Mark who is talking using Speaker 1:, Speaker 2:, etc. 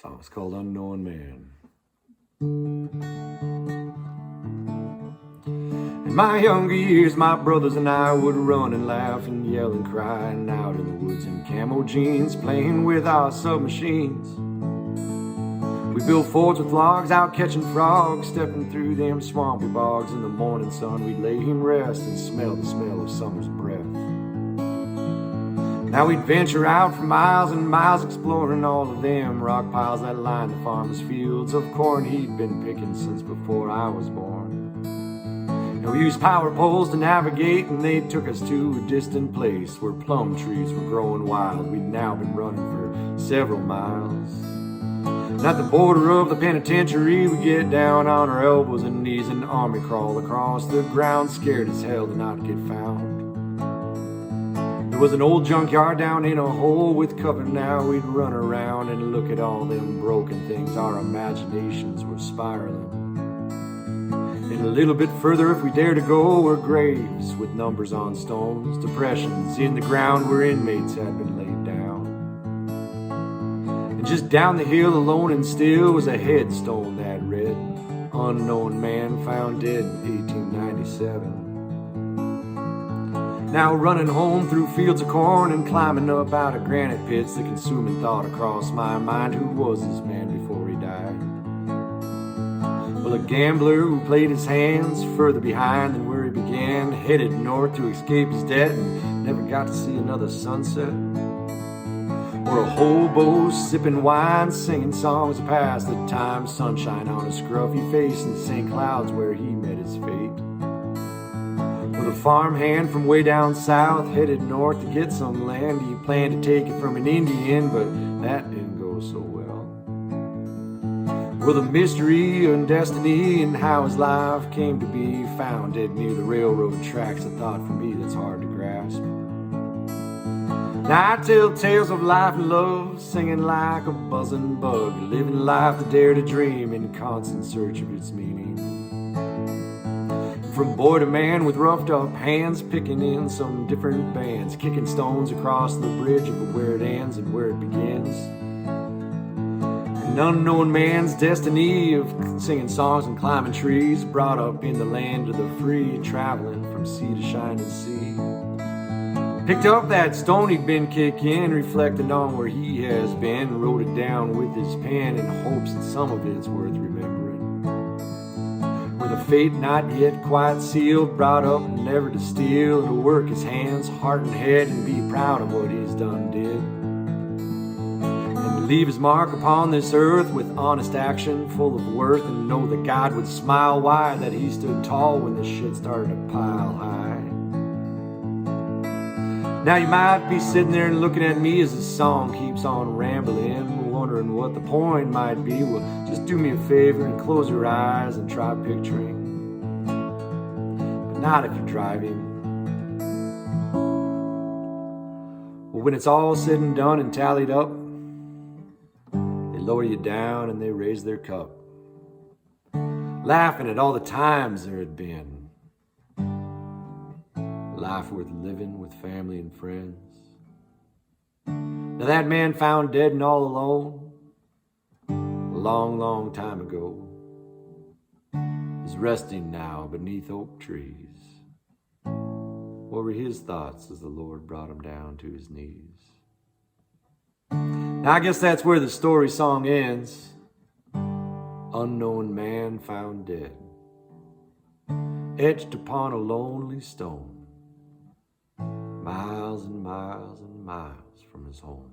Speaker 1: Song's called Unknown Man. In my younger years, my brothers and I would run and laugh and yell and cry, and out in the woods in camo jeans, playing with our submachines. We built forts with logs, out catching frogs, stepping through them swampy bogs. In the morning sun, we'd lay and rest and smell the smell of summer's breath. Now we'd venture out for miles and miles, exploring all of them rock piles that lined the farmer's fields of corn he'd been picking since before I was born. And we used power poles to navigate, and they took us to a distant place where plum trees were growing wild. We'd now been running for several miles. And at the border of the penitentiary, we get down on our elbows and knees and army crawl across the ground, scared as hell to not get found. There was an old junkyard down in a hole with cover. Now we'd run around and look at all them broken things. Our imaginations were spiraling. And a little bit further, if we dare to go, were graves with numbers on stones, depressions in the ground where inmates had been laid down. And just down the hill, alone and still, was a headstone that read, "Unknown man found dead in 1897. Now running home through fields of corn and climbing up out of granite pits, the consuming thought across my mind, who was this man before he died? Well, a gambler who played his hands further behind than where he began, headed north to escape his debt and never got to see another sunset. Or a hobo sipping wine, singing songs of past the time, sunshine on his scruffy face and St. Cloud's where he met his fate. With a farmhand from way down south, headed north to get some land. He planned to take it from an Indian, but that didn't go so well. Well, the mystery and destiny and how his life came to be, found dead near the railroad tracks, a thought for me that's hard to grasp. Now I tell tales of life and love, singing like a buzzing bug, living life to dare to dream in constant search of its meaning. From boy to man with roughed up hands, picking in some different bands, kicking stones across the bridge of where it ends and where it begins. An unknown man's destiny of singing songs and climbing trees, brought up in the land of the free, traveling from sea to shining sea. Picked up that stone he'd been kicking, reflecting on where he has been, wrote it down with his pen in hopes that some of it's worth remembering. With a fate not yet quite sealed, brought up never to steal, and to work his hands, heart and head, and be proud of what he's done did. And leave his mark upon this earth with honest action, full of worth, and know that God would smile wide, that he stood tall when the shit started to pile high. Now you might be sitting there and looking at me as the song keeps on rambling, wondering what the point might be. Well, just do me a favor and close your eyes and try picturing, but not if you're driving. Well, when it's all said and done and tallied up, they lower you down and they raise their cup, laughing at all the times there had been. Life worth living with family and friends. Now that man found dead and all alone a long, long time ago is resting now beneath oak trees. What were his thoughts as the Lord brought him down to his knees? Now I guess that's where the story song ends. Unknown man found dead, etched upon a lonely stone, miles and miles and miles from his home.